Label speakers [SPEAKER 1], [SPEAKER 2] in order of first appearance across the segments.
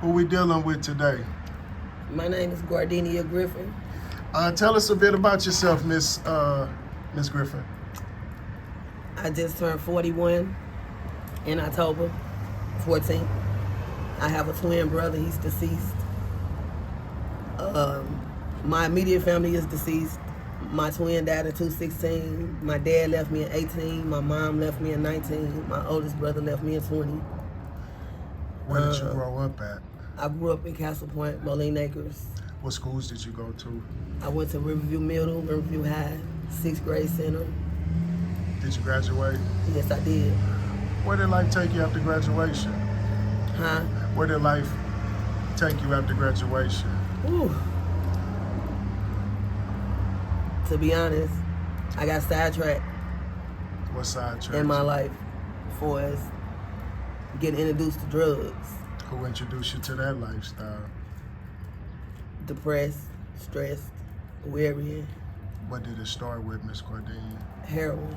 [SPEAKER 1] Who we dealing with today?
[SPEAKER 2] My name is Gardinia Griffin.
[SPEAKER 1] Tell us a bit about yourself, Miss Griffin.
[SPEAKER 2] I just turned 41 in October 14th. I have a twin brother. He's deceased. My immediate family is deceased. My twin died at 216. My dad left me at 18. My mom left me at 19. My oldest brother left me at 20.
[SPEAKER 1] Where did you grow up at?
[SPEAKER 2] I grew up in Castle Point, Moline Acres.
[SPEAKER 1] What schools did you go to?
[SPEAKER 2] I went to Riverview Middle, Riverview High, 6th grade center.
[SPEAKER 1] Did you graduate?
[SPEAKER 2] Yes, I did.
[SPEAKER 1] Where did life take you after graduation?
[SPEAKER 2] Huh?
[SPEAKER 1] Where did life take you after graduation?
[SPEAKER 2] Ooh. To be honest, I got sidetracked
[SPEAKER 1] What sidetrack?
[SPEAKER 2] in my life for as getting introduced to drugs.
[SPEAKER 1] Who introduced you to that lifestyle?
[SPEAKER 2] Depressed, stressed, weary,
[SPEAKER 1] What did it start with, Miss Gardinia?
[SPEAKER 2] heroin.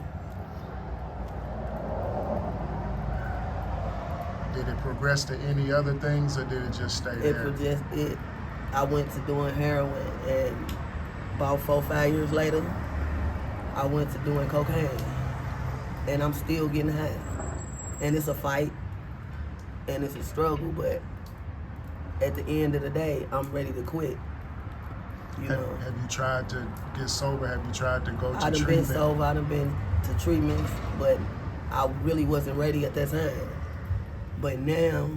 [SPEAKER 1] Did it progress to any other things, or did it just stay
[SPEAKER 2] It
[SPEAKER 1] there?
[SPEAKER 2] was just it. I went to doing heroin, and about 4-5 years later, I went to doing cocaine, and I'm still getting high. And it's a fight, and it's a struggle, but at the end of the day, I'm ready to quit. You know,
[SPEAKER 1] Have you tried to get sober? Have you tried to go to
[SPEAKER 2] I done
[SPEAKER 1] treatment?
[SPEAKER 2] been sober, I done been to treatments, but I really wasn't ready at that time. But now,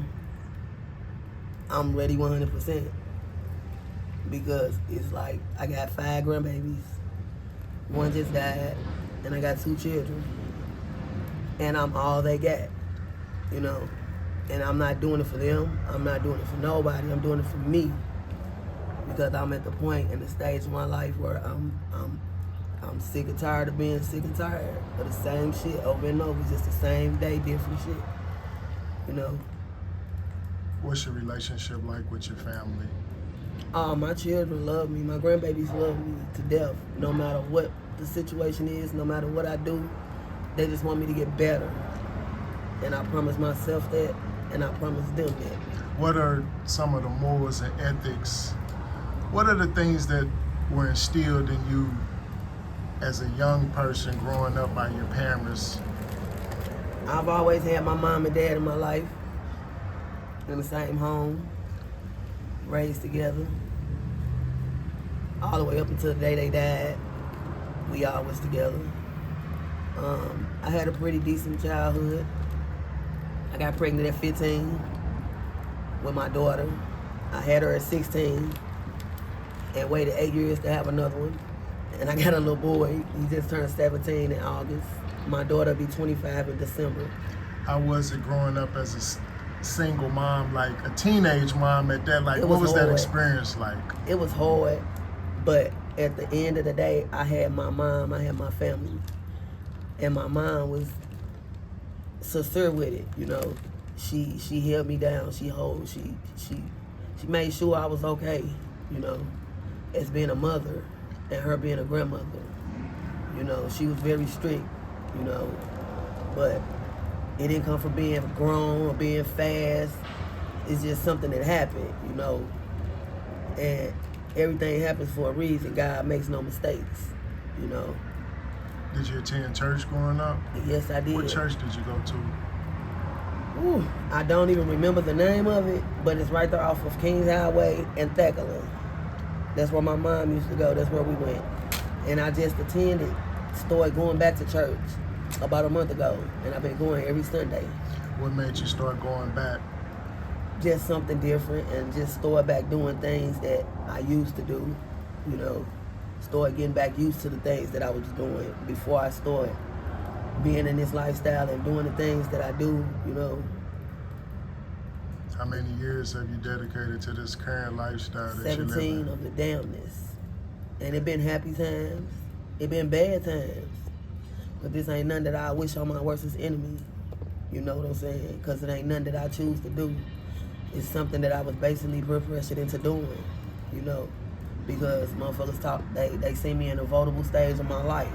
[SPEAKER 2] I'm ready 100%. Because it's like, I got 5 grandbabies. One just died, and I got 2 children. And I'm all they got, you know. And I'm not doing it for them. I'm not doing it for nobody. I'm doing it for me. Because I'm at the point in the stage of my life where I'm sick and tired of being sick and tired of the same shit over and over. It's just the same day, different shit. You know.
[SPEAKER 1] What's your relationship like with your family?
[SPEAKER 2] My children love me. My grandbabies love me to death. No matter what the situation is, no matter what I do, they just want me to get better. And I promise myself that, and I promise them that.
[SPEAKER 1] What are some of the morals and ethics? What are the things that were instilled in you as a young person growing up by your parents?
[SPEAKER 2] I've always had my mom and dad in my life, in the same home, raised together, all the way up until the day they died. We all was together. I had a pretty decent childhood. I got pregnant at 15 with my daughter. I had her at 16 and waited 8 years to have another one. And I got a little boy. He just turned 17 in August. My daughter will be 25 in December.
[SPEAKER 1] How was it growing up as a single mom, like a teenage mom at that? Like, what was that
[SPEAKER 2] hard.
[SPEAKER 1] experience like?
[SPEAKER 2] It was hard, but at the end of the day, I had my mom, I had my family. And my mom was sincere with it, you know. She held me down, she made sure I was okay, you know, as being a mother and her being a grandmother. You know, she was very strict, you know, but it didn't come from being grown or being fast. It's just something that happened, you know. And everything happens for a reason. God makes no mistakes, you know.
[SPEAKER 1] Did you attend church growing up?
[SPEAKER 2] Yes, I did.
[SPEAKER 1] What church did you go to?
[SPEAKER 2] Ooh, I don't even remember the name of it, but it's right there off of Kings Highway and Thackeray. That's where my mom used to go. That's where we went. And I just started going back to church about a month ago, and I've been going every Sunday.
[SPEAKER 1] What made you start going back?
[SPEAKER 2] Just something different, and just start back doing things that I used to do, you know. Start getting back used to the things that I was doing before I started being in this lifestyle and doing the things that I do, you know.
[SPEAKER 1] How many years have you dedicated to this current lifestyle that you live
[SPEAKER 2] 17
[SPEAKER 1] in?
[SPEAKER 2] of the damnness. And it been happy times, it been bad times. But this ain't nothing that I wish on my worst enemy. You know what I'm saying? Because it ain't nothing that I choose to do. It's something that I was basically pressured into doing, you know. Because motherfuckers they see me in a vulnerable stage of my life.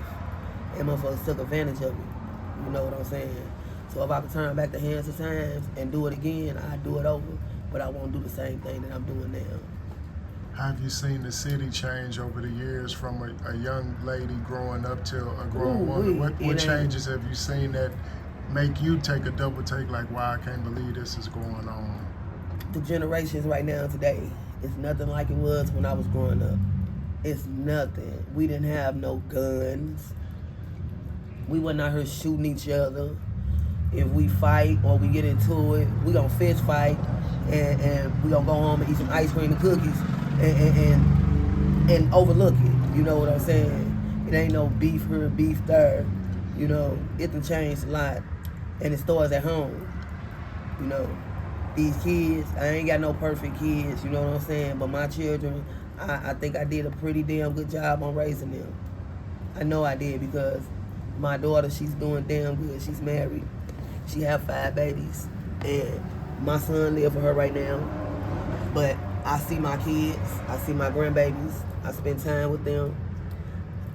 [SPEAKER 2] And motherfuckers took advantage of it. You know what I'm saying? So if I could turn back the hands of times and do it again, I'd do it over. but I won't do the same thing that I'm doing now.
[SPEAKER 1] Have you seen the city change over the years from a young lady growing up to a grown woman? What changes have you seen that make you take a double take like, wow, I can't believe this is going on?
[SPEAKER 2] The generations right now today, it's nothing like it was when I was growing up. It's nothing. We didn't have no guns. We wasn't out here shooting each other. If we fight or we get into it, we gonna fist fight and we gonna go home and eat some ice cream and cookies and overlook it. You know what I'm saying? It ain't no beef here, beef there. You know, it done changed a lot. And it starts at home. You know, these kids, I ain't got no perfect kids, you know what I'm saying? But my children, I think I did a pretty damn good job on raising them. I know I did because my daughter, she's doing damn good. She's married. She have 5 babies. And my son live with her right now. But I see my kids. I see my grandbabies. I spend time with them.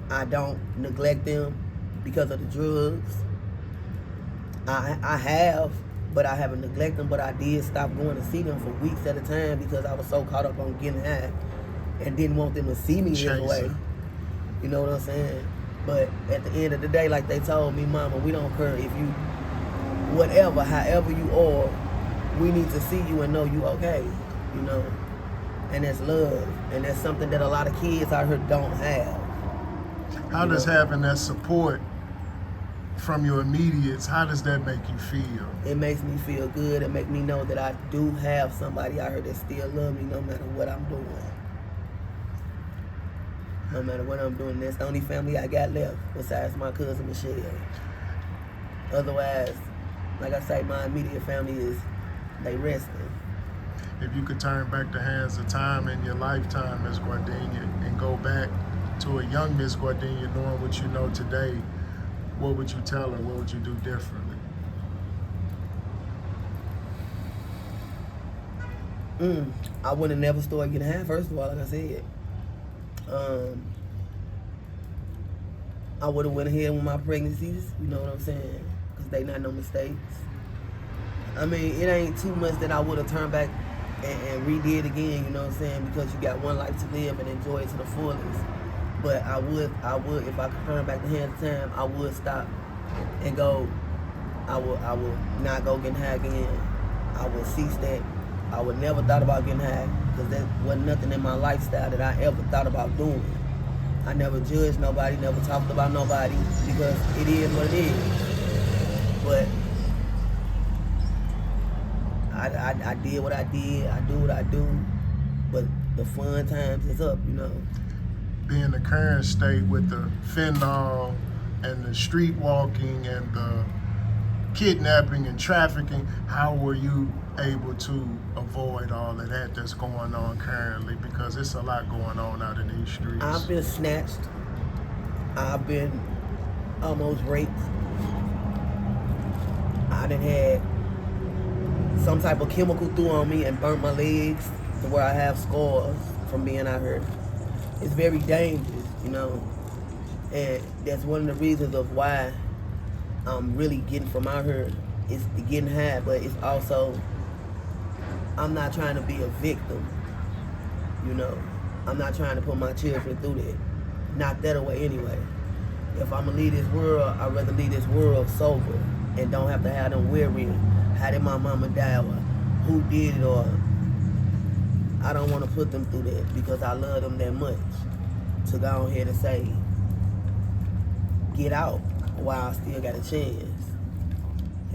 [SPEAKER 2] I don't neglect them because of the drugs. I have, but I haven't neglected them. But I did stop going to see them for weeks at a time because I was so caught up on getting high and didn't want them to see me this way. You know what I'm saying? But at the end of the day, like they told me, Mama, we don't care if you, whatever, however you are, we need to see you and know you okay, you know? And that's love. And that's something that a lot of kids out here don't have.
[SPEAKER 1] How does having that support from your immediates, how does that make you feel?
[SPEAKER 2] It makes me feel good. It makes me know that I do have somebody out here that still love me no matter what I'm doing. No matter what I'm doing. That's the only family I got left besides my cousin Michelle. Otherwise, like I say, my immediate family is, they resting.
[SPEAKER 1] If you could turn back the hands of time in your lifetime, Miss Gardinia, and go back to a young Miss Gardinia knowing what you know today, what would you tell her? What would you do differently?
[SPEAKER 2] I would have never started getting high, first of all, like I said. I would have went ahead with my pregnancies, you know what I'm saying? Because they not no mistakes. I mean, it ain't too much that I would have turned back and redid again, you know what I'm saying? Because you got one life to live and enjoy it to the fullest. But I would, if I could turn back the hands of time, I would stop and go, I would not go getting high again. I would cease that. I would never thought about getting high because there wasn't nothing in my lifestyle that I ever thought about doing. I never judged nobody, never talked about nobody because it is what it is. But I did what I did, I do what I do, but the fun times is up, you know.
[SPEAKER 1] Being the current state with the fentanyl and the street walking and the kidnapping and trafficking, how were you able to avoid all of that that's going on currently? Because it's a lot going on out in these streets.
[SPEAKER 2] I've been snatched. I've been almost raped. I done had some type of chemical threw on me and burnt my legs to where I have scars from being out here. It's very dangerous, you know, and that's one of the reasons of why I'm really getting from out here. It's getting high, but it's also, I'm not trying to be a victim, you know. I'm not trying to put my children through that. Not that way anyway. If I'm gonna leave this world, I'd rather leave this world sober and don't have to have them worrying, how did my mama die, or who did it, or I don't want to put them through that because I love them that much. To go on here to say, get out while I still got a chance.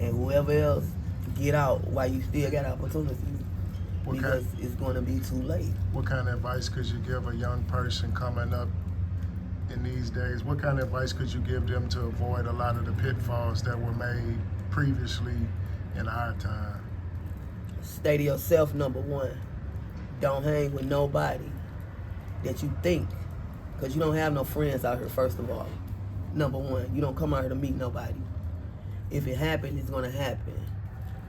[SPEAKER 2] And whoever else, get out while you still got opportunity. Because it's going to be too late.
[SPEAKER 1] What kind of advice could you give a young person coming up in these days? What kind of advice could you give them to avoid a lot of the pitfalls that were made previously in our time?
[SPEAKER 2] Stay to yourself, number one. Don't hang with nobody that you think, because you don't have no friends out here, first of all. Number one, you don't come out here to meet nobody. If it happens, it's going to happen.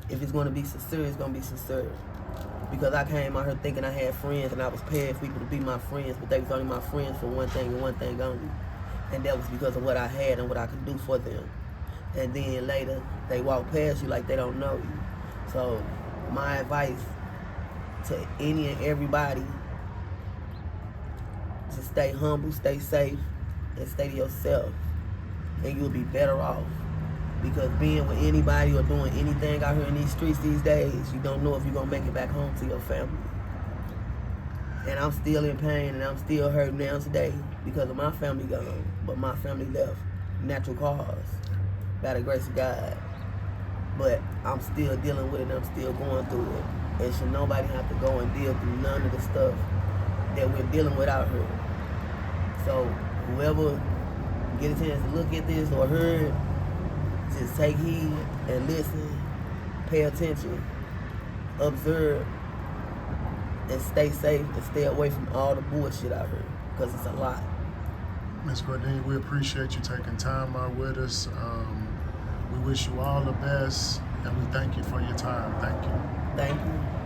[SPEAKER 2] If it's going to be sincere, it's going to be sincere. Because I came out here thinking I had friends and I was paying for people to be my friends, but they was only my friends for one thing and one thing only. And that was because of what I had and what I could do for them. And then later, they walk past you like they don't know you. So my advice to any and everybody, just stay humble, stay safe, and stay to yourself, and you'll be better off. Because being with anybody or doing anything out here in these streets these days, you don't know if you're gonna make it back home to your family. And I'm still in pain and I'm still hurting now today because of my family gone, but my family left natural cause, by the grace of God. But I'm still dealing with it and I'm still going through it. And should nobody have to go and deal through none of the stuff that we're dealing with out here. So whoever get a chance to look at this or hear it, just take heed and listen, pay attention, observe, and stay safe and stay away from all the bullshit out here, because it's a lot.
[SPEAKER 1] Ms. Gardinia, we appreciate you taking time out with us. We wish you all the best, and we thank you for your time. Thank you.
[SPEAKER 2] Thank you.